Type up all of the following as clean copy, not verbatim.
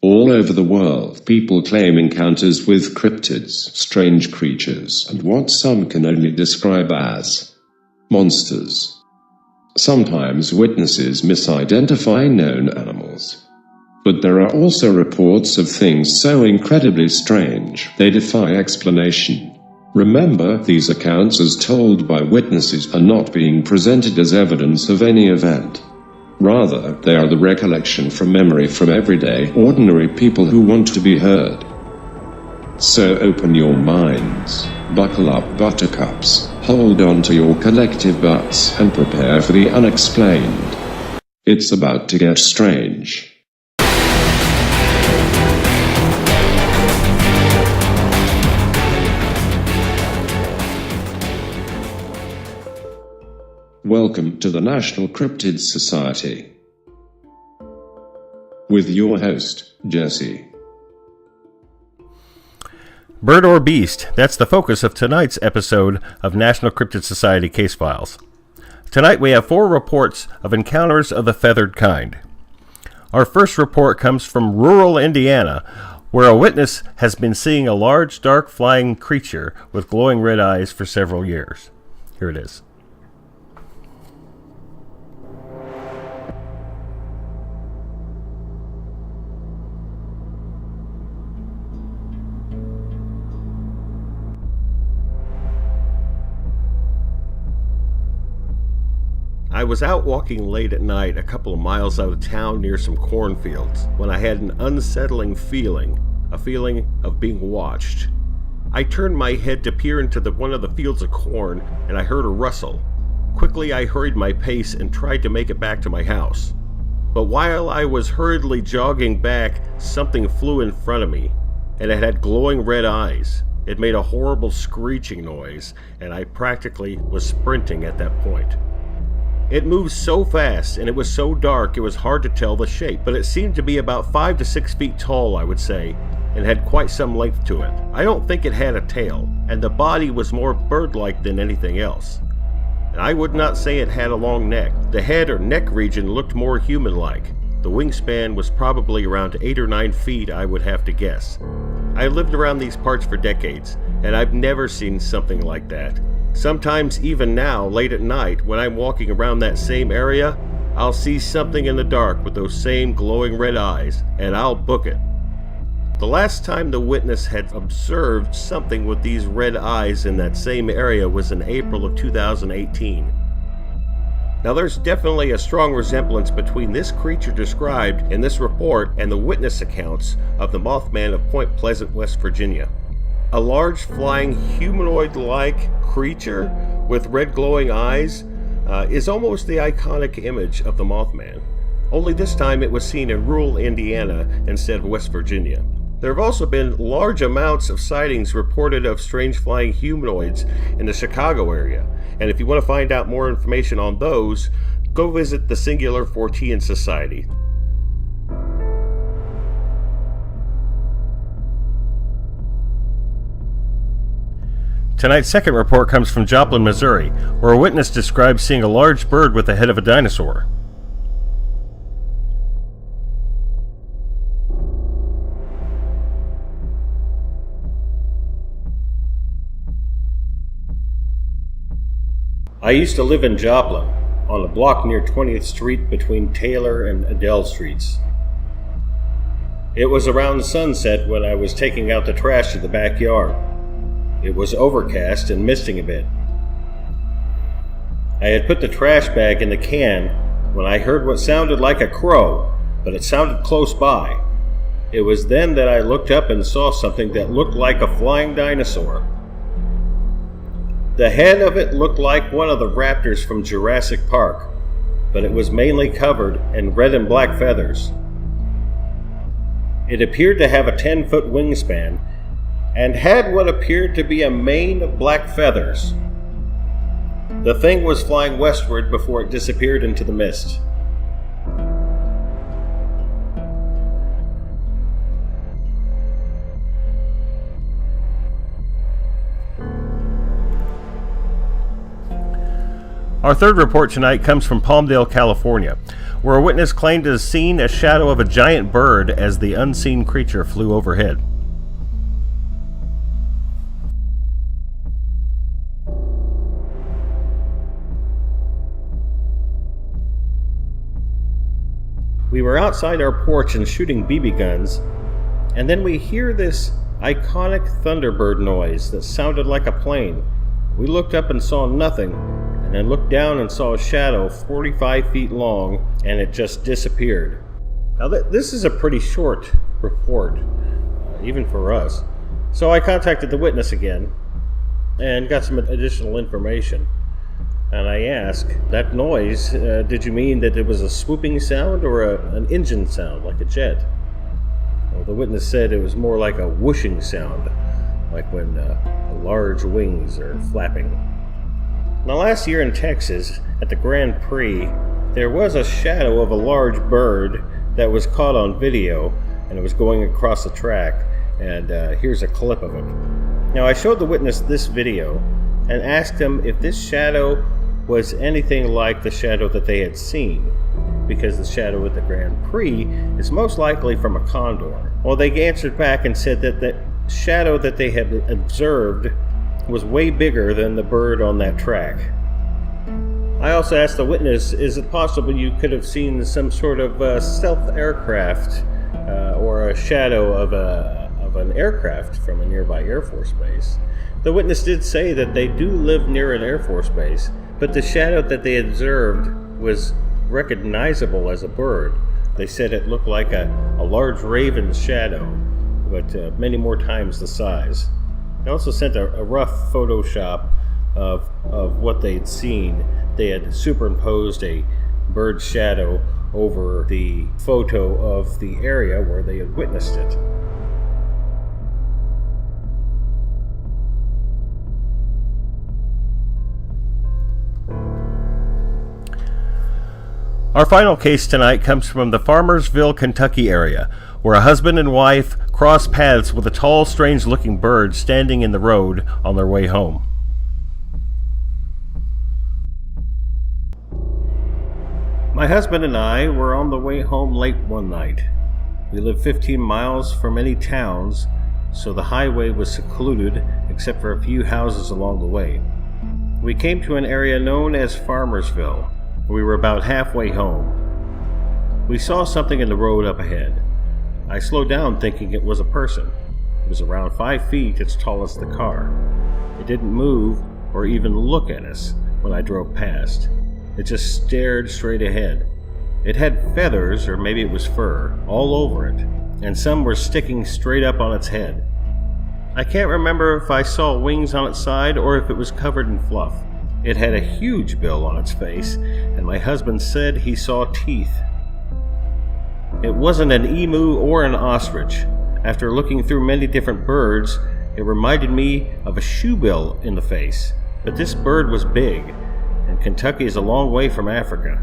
All over the world, people claim encounters with cryptids, strange creatures, and what some can only describe as monsters. Sometimes witnesses misidentify known animals. But there are also reports of things so incredibly strange, they defy explanation. Remember, these accounts as told by witnesses are not being presented as evidence of any event. Rather, they are the recollection from memory from everyday, ordinary people who want to be heard. So open your minds, buckle up buttercups, hold on to your collective butts, and prepare for the unexplained. It's about to get strange. Welcome to the National Cryptid Society. With your host, Jesse. Bird or beast, that's the focus of tonight's episode of National Cryptid Society Case Files. Tonight we have 4 reports of encounters of the feathered kind. Our first report comes from rural Indiana, where a witness has been seeing a large, dark, flying creature with glowing red eyes for several years. Here it is. I was out walking late at night a couple of miles out of town near some cornfields when I had an unsettling feeling, a feeling of being watched. I turned my head to peer into one of the fields of corn and I heard a rustle. Quickly I hurried my pace and tried to make it back to my house. But while I was hurriedly jogging back, something flew in front of me and it had glowing red eyes. It made a horrible screeching noise and I practically was sprinting at that point. It moved so fast and it was so dark it was hard to tell the shape, but it seemed to be about 5 to 6 feet tall, I would say, and had quite some length to it. I don't think it had a tail, and the body was more bird-like than anything else. And I would not say it had a long neck. The head or neck region looked more human-like. The wingspan was probably around 8 or 9 feet, I would have to guess. I lived around these parts for decades, and I've never seen something like that. Sometimes even now, late at night, when I'm walking around that same area, I'll see something in the dark with those same glowing red eyes, and I'll book it. The last time the witness had observed something with these red eyes in that same area was in April of 2018. Now there's definitely a strong resemblance between this creature described in this report and the witness accounts of the Mothman of Point Pleasant, West Virginia. A large flying humanoid-like creature with red glowing eyes is almost the iconic image of the Mothman. Only this time it was seen in rural Indiana instead of West Virginia. There have also been large amounts of sightings reported of strange flying humanoids in the Chicago area. And if you want to find out more information on those, go visit the Singular Fortean Society. Tonight's second report comes from Joplin, Missouri, where a witness describes seeing a large bird with the head of a dinosaur. I used to live in Joplin, on a block near 20th Street between Taylor and Adele Streets. It was around sunset when I was taking out the trash in the backyard. It was overcast and misting a bit. I had put the trash bag in the can when I heard what sounded like a crow, but it sounded close by. It was then that I looked up and saw something that looked like a flying dinosaur. The head of it looked like one of the raptors from Jurassic Park, but it was mainly covered in red and black feathers. It appeared to have a 10-foot wingspan and had what appeared to be a mane of black feathers. The thing was flying westward before it disappeared into the mist. Our third report tonight comes from Palmdale, California, where a witness claimed to have seen a shadow of a giant bird as the unseen creature flew overhead. We were outside our porch and shooting BB guns, and then we hear this iconic Thunderbird noise that sounded like a plane. We looked up and saw nothing, and then looked down and saw a shadow 45 feet long, and it just disappeared. Now this is a pretty short report, even for us. So I contacted the witness again and got some additional information. And I asked, that noise, did you mean that it was a swooping sound or an engine sound, like a jet? Well, the witness said it was more like a whooshing sound, like when large wings are flapping. Now, last year in Texas, at the Grand Prix, there was a shadow of a large bird that was caught on video, and it was going across the track, and here's a clip of it. Now, I showed the witness this video and asked him if this shadow was anything like the shadow that they had seen, because the shadow at the Grand Prix is most likely from a condor. Well, they answered back and said that the shadow that they had observed was way bigger than the bird on that track. I also asked the witness, is it possible you could have seen some sort of stealth aircraft or a shadow of an aircraft from a nearby Air Force base? The witness did say that they do live near an Air Force base, but the shadow that they observed was recognizable as a bird. They said it looked like a large raven's shadow, but many more times the size. They also sent a rough Photoshop of what they'd seen. They had superimposed a bird shadow over the photo of the area where they had witnessed it. Our final case tonight comes from the Farmersville, Kentucky area, where a husband and wife crossed paths with a tall, strange-looking bird standing in the road on their way home. My husband and I were on the way home late one night. We live 15 miles from any towns, so the highway was secluded except for a few houses along the way. We came to an area known as Farmersville. We were about halfway home. We saw something in the road up ahead. I slowed down thinking it was a person. It was around 5 feet as tall as the car. It didn't move or even look at us when I drove past. It just stared straight ahead. It had feathers, or maybe it was fur, all over it, and some were sticking straight up on its head. I can't remember if I saw wings on its side or if it was covered in fluff. It had a huge bill on its face, and my husband said he saw teeth. It wasn't an emu or an ostrich. After looking through many different birds, it reminded me of a shoebill in the face. But this bird was big, and Kentucky is a long way from Africa.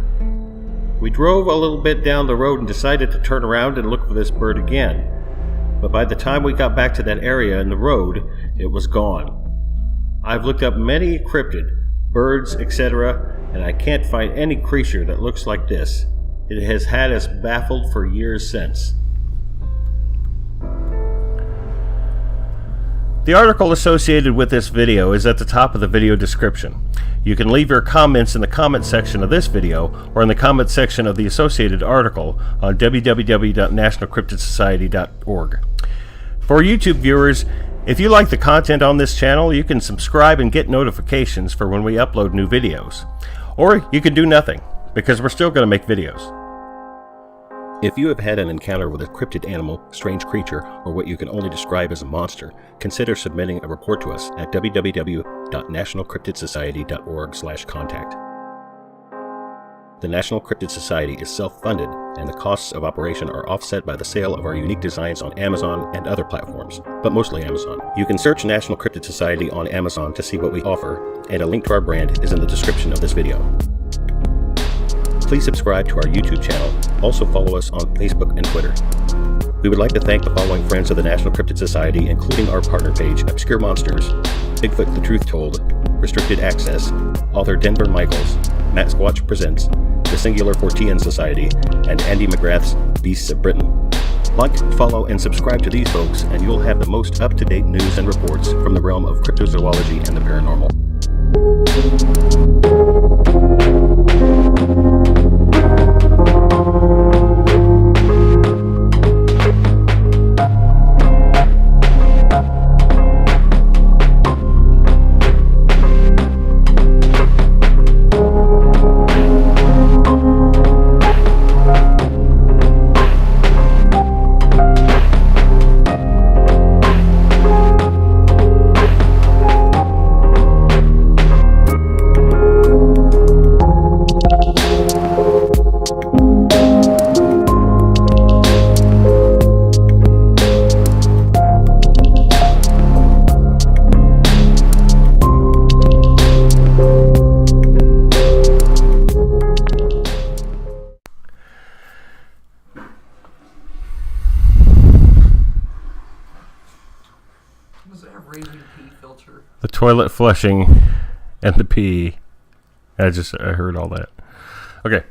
We drove a little bit down the road and decided to turn around and look for this bird again. But by the time we got back to that area in the road, it was gone. I've looked up many cryptid, birds, etc., and I can't find any creature that looks like this. It has had us baffled for years since. The article associated with this video is at the top of the video description. You can leave your comments in the comment section of this video or in the comment section of the associated article on www.nationalcryptidsociety.org. For YouTube viewers, if you like the content on this channel, you can subscribe and get notifications for when we upload new videos. Or you can do nothing, because we're still going to make videos. If you have had an encounter with a cryptid animal, strange creature, or what you can only describe as a monster, consider submitting a report to us at www.nationalcryptidsociety.org/contact. The National Cryptid Society is self-funded, and the costs of operation are offset by the sale of our unique designs on Amazon and other platforms, but mostly Amazon. You can search National Cryptid Society on Amazon to see what we offer, and a link to our brand is in the description of this video. Please subscribe to our YouTube channel. Also follow us on Facebook and Twitter. We would like to thank the following friends of the National Cryptid Society, including our partner page, Obscure Monsters, Bigfoot the Truth Told, Restricted Access, author Denver Michaels, Mattsquatch Presents, the Singular Fortean Society, and Andy McGrath's Beasts of Britain. Like, follow, and subscribe to these folks, and you'll have the most up-to-date news and reports from the realm of cryptozoology and the paranormal. The toilet flushing and the pee. I heard all that. Okay.